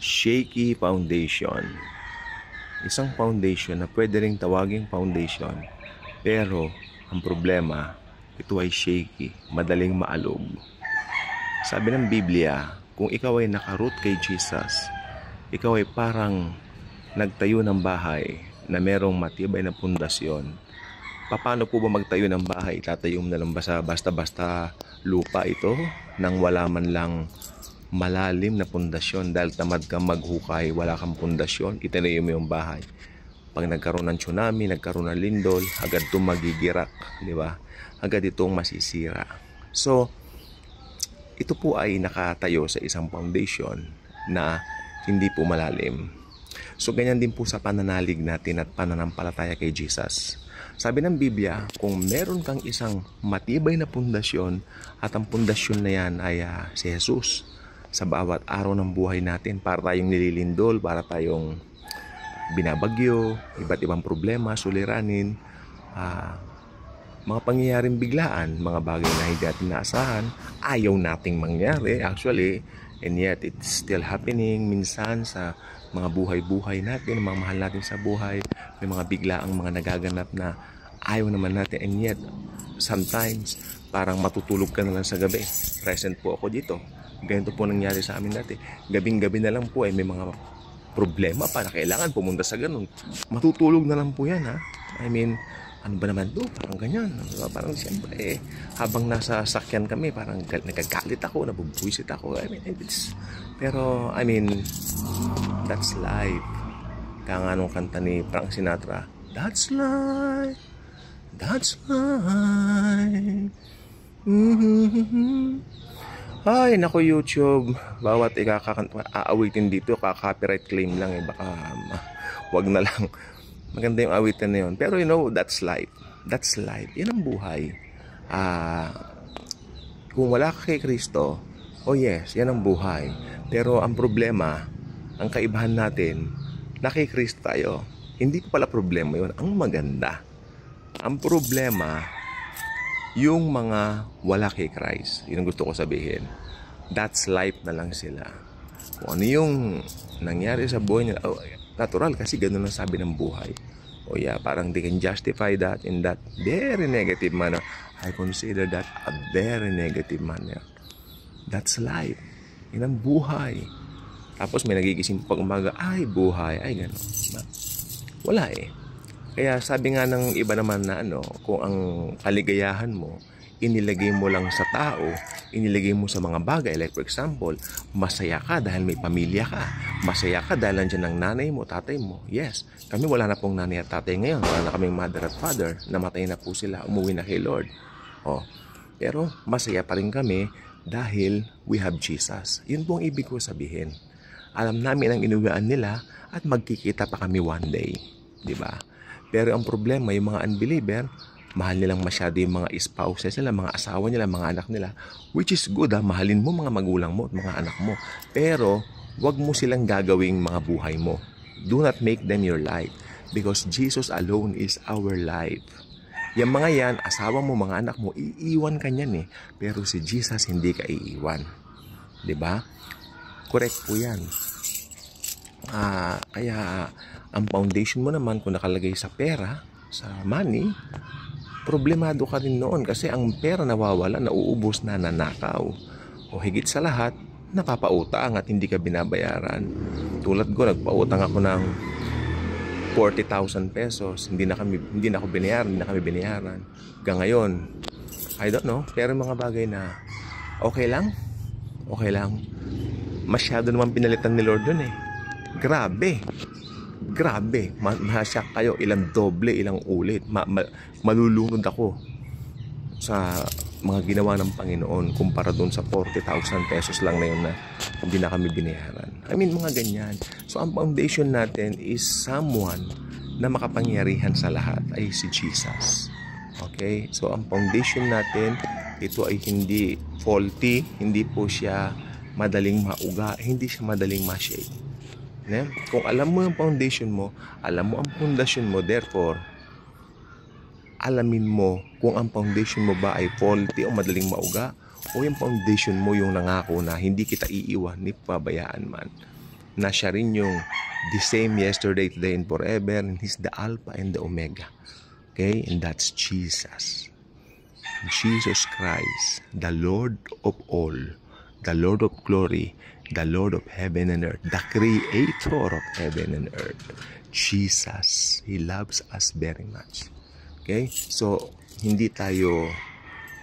Shaky foundation. Isang foundation na pwede ring tawaging foundation, pero ang problema, ito ay shaky, madaling maalog. Sabi ng Biblia, kung ikaw ay nakaroot kay Jesus, ikaw ay parang nagtayo ng bahay na merong matibay na pundasyon. Paano po ba magtayo ng bahay? Tatayo mo na lang basta-basta lupa ito nang wala man lang malalim na pundasyon? Dahil tamad kang maghukay, wala kang pundasyon, itinayo mo yung bahay. Pag nagkaroon ng tsunami, nagkaroon ng lindol, agad itong magigirak, di ba? Agad itong masisira. So, ito po ay nakatayo sa isang foundation na hindi po malalim. So, ganyan din po sa pananalig natin at pananampalataya kay Jesus. Sabi ng Biblia, kung meron kang isang matibay na pundasyon at ang pundasyon na yan ay si Jesus, sa bawat araw ng buhay natin, para tayong nililindol, para tayong binabagyo, iba't ibang problema, suliranin, mga pangyayaring biglaan, mga bagay na hindi natin naasahan, ayaw nating mangyari actually, and yet it's still happening minsan sa mga buhay-buhay natin, mga mahal natin sa buhay. May mga biglaang mga nagaganap na ayaw naman natin, and yet sometimes parang matutulog ka na lang sa gabi. Present po ako dito. Ganito po nangyari sa amin dati. Gabing-gabi na lang po may mga problema pa na kailangan pumunta sa ganun. Matutulog na lang po yan, ha. I mean, ano ba naman to? Parang ganyan. Parang siyempre habang nasa sakyan kami, parang nagagalit ako, nabubuisit ako. I mean, that's life. Kaya nga nung kanta ni Frank Sinatra, that's life. That's life. Ay, naku YouTube, bawat aawitin dito, copyright claim lang baka wag na lang. Maganda yung awitin na yun. Pero that's life. That's life. Yan ang buhay. Kung wala ka kay Kristo, oh yes, yan ang buhay. Pero ang problema, ang kaibahan natin, na kay Kristo tayo, hindi pa pala problema yun. Ang maganda. Ang problema, yung mga wala kay Christ, yun ang gusto ko sabihin. That's life na lang sila. Kung ano yung nangyari sa buhay nila, natural kasi ganun ang sabi ng buhay. O parang they can justify that in that very negative manner. I consider that a very negative manner. That's life. Yun ang buhay. Tapos may nagigising pag umaga, ay buhay, ay gano'n. Wala Kaya sabi nga ng iba naman na kung ang kaligayahan mo, inilagay mo lang sa tao, inilagay mo sa mga bagay. Like for example, masaya ka dahil may pamilya ka. Masaya ka dahil nandiyan ang nanay mo, tatay mo. Yes, kami wala na pong nanay at tatay ngayon. Wala na kaming mother at father. Namatay na po sila, umuwi na kay Lord. Pero masaya pa rin kami dahil we have Jesus. Yun po ang ibig ko sabihin. Alam namin ang inuwian nila at magkikita pa kami one day. Diba? Pero ang problema, yung mga unbeliever, mahal nilang masyado yung mga spouses nila, mga asawa nila, mga anak nila. Which is good, mahalin mo mga magulang mo at mga anak mo. Pero, wag mo silang gagawing mga buhay mo. Do not make them your life. Because Jesus alone is our life. Yung mga yan, asawa mo, mga anak mo, iiwan ka niyan Pero si Jesus, hindi ka iiwan. Diba? Correct po yan. Kaya ang foundation mo naman kung nakalagay sa pera, sa money, problemado ka rin noon kasi ang pera nawawala, nauubos na, nanakaw. O higit sa lahat, napapautang at hindi ka binabayaran. Tulad ko, nagpautang ako ng 40,000 pesos. Hindi na ako binayaran, hindi na kami binayaran. Hanggang ngayon, I don't know, pero mga bagay na okay lang. Masyado naman pinalitan ni Lord dun Grabe. Masyak kayo, ilang doble, ilang ulit. Malulunod ako sa mga ginawa ng Panginoon kumpara doon sa 40,000 pesos lang na yun na hindi na kami binayaran. I mean, mga ganyan. So, ang foundation natin is someone na makapangyarihan sa lahat ay si Jesus. Okay? So, ang foundation natin, ito ay hindi faulty, hindi po siya madaling mauga, hindi siya madaling ma-shake. Kung alam mo yung foundation mo, alam mo ang pundasyon mo, therefore, alamin mo kung ang foundation mo ba ay faulty o madaling mauga, o yung foundation mo yung nangako na hindi kita iiwan ni pabayaan man. na siya rin yung the same yesterday, today, and forever. And He's the Alpha and the Omega. Okay? And that's Jesus. Jesus Christ, the Lord of all, the Lord of glory, the Lord of heaven and earth, the Creator of heaven and earth. Jesus, He loves us very much. Okay? So, hindi tayo,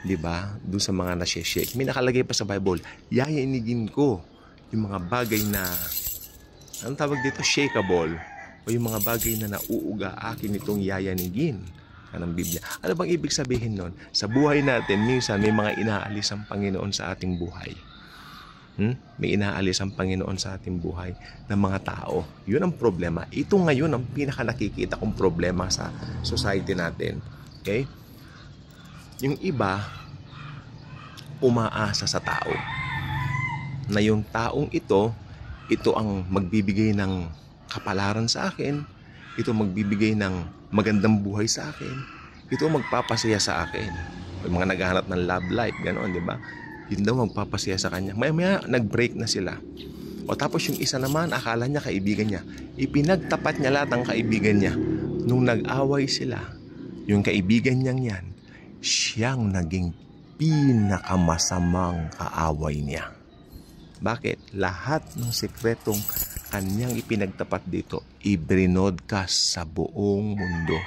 di ba, doon sa mga nasi-shake. May nakalagay pa sa Bible, yayainigin ko yung mga bagay na, anong tawag dito? Shakeable. O yung mga bagay na nauuga, akin itong yayanigin ng Biblia. Ano bang ibig sabihin nun? Sa buhay natin, minsan may mga inaalis ang Panginoon sa ating buhay. May inaalis ang Panginoon sa ating buhay ng mga tao. Yun ang problema. Ito ngayon ang pinaka nakikita kong problema sa society natin. Okay? Yung iba, umaasa sa tao. Na yung taong ito ang magbibigay ng kapalaran sa akin. Ito magbibigay ng magandang buhay sa akin. Ito magpapasaya sa akin. Yung mga naghahanap ng love life, ganoon, di ba? Yun daw magpapasaya sa kanya. Maya-maya, nag-break na sila. O tapos yung isa naman, akala niya kaibigan niya. Ipinagtapat niya lahat ng kaibigan niya. Nung nag-away sila, yung kaibigan niyang yan, siyang naging pinakamasamang kaaway niya. Bakit? Lahat ng sekretong kanyang ipinagtapat dito, i-broadcast sa buong mundo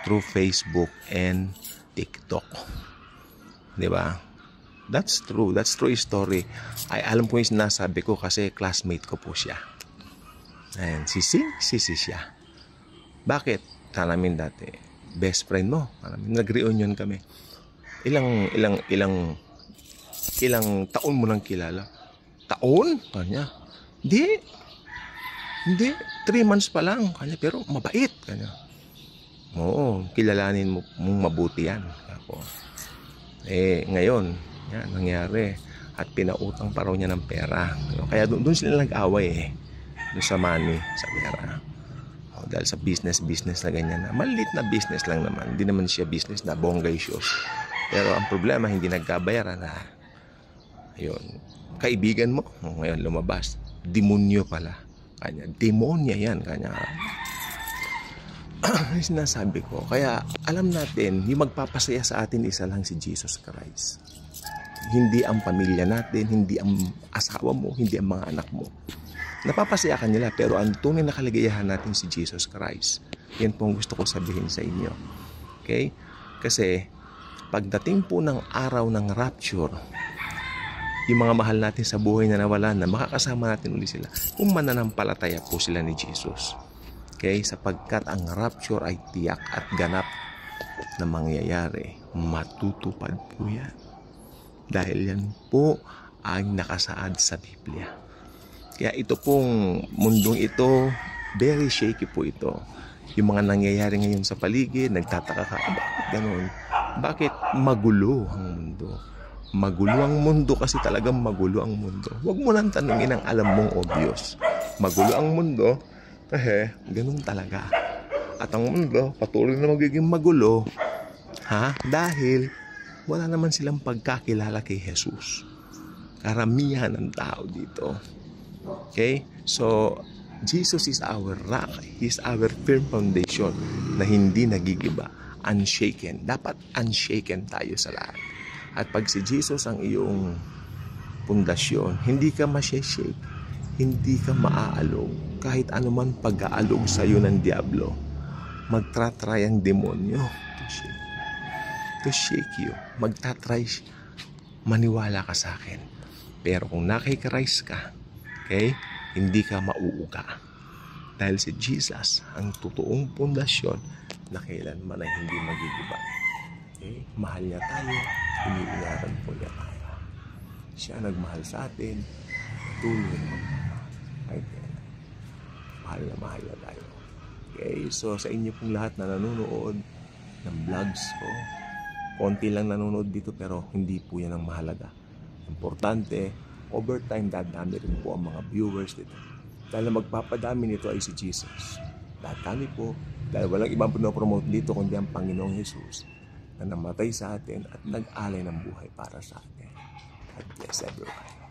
through Facebook and TikTok. Di ba? That's true. That's true story. Ay, alam ko yung sinasabi ko kasi classmate ko po siya. Ayan, sisi siya. Bakit? Namin dati, best friend mo. Nag-reunion kami. Ilang taon mo nang kilala? Taon? Kanya. Hindi. 3 months pa lang. Kanya, pero mabait. Kanya. Oo, kilalanin mo mong mabuti yan. Ako. Ngayon, yan, nangyari. At pinautang pa raw niya ng pera. Kaya doon sila nag-away doon sa money, sa pera. Dahil sa business na ganyan na. Maliit na business lang naman. Hindi naman siya business na bonggay shows. Pero ang problema, hindi nagkabayaran na. Ayun. Kaibigan mo, ngayon lumabas. Demonyo pala. Kanya, demonya yan. Kanya, sinasabi ko. Kaya alam natin, yung magpapasaya sa atin isa lang si Jesus Christ. Hindi ang pamilya natin, hindi ang asawa mo, hindi ang mga anak mo. Napapasaya ka nila, pero ang tunay na kaligayahan natin si Jesus Christ. Yan po ang gusto ko sabihin sa inyo. Okay? Kasi pagdating po ng araw ng rapture, yung mga mahal natin sa buhay na nawalan na, makakasama natin ulit sila kung mananampalataya po sila ni Jesus. Okay? Sapagkat ang rapture ay tiyak at ganap na mangyayari. Matutupad po yan. Dahil yan po ay nakasaad sa Biblia. Kaya ito pong mundong ito, very shaky po ito. Yung mga nangyayari ngayon sa paligid, nagtataka ka, bakit ganun? Bakit magulo ang mundo? Magulo ang mundo kasi talagang magulo ang mundo. Huwag mo nang tanungin ang alam mong obvious. Magulo ang mundo, ganun talaga. At ang mundo, patuloy na magiging magulo. Dahil wala naman silang pagkakilala kay Jesus. Karamihan ng tao dito. Okay? So, Jesus is our rock. He is our firm foundation na hindi nagigiba. Unshaken. Dapat unshaken tayo sa lahat. At pag si Jesus ang iyong pundasyon, hindi ka ma-shake, hindi ka maaalog. Kahit anuman pag-aalog sa iyo ng diablo, magtatry ang demonyo to shake you. Magtatry, maniwala ka sa akin. Pero kung nakikrise ka, okay, hindi ka mauuga. Dahil si Jesus ang totoong pundasyon na kailanman ay hindi magigiba. Okay? Mahal niya tayo, iniingaran po niya tayo. Siya nagmahal sa atin, tuloy na magmahal. Mahal na tayo. Okay? So sa inyo pong lahat na nanonood ng vlogs ko, konti lang nanonood dito pero hindi po yan ang mahalaga. Importante, over time, dadami rin po ang mga viewers dito. Dahil magpapadami nito ay si Jesus. Dadami po. Dahil walang ibang pinopromote dito kundi ang Panginoong Jesus na namatay sa atin at nag-alay ng buhay para sa atin. God bless everyone.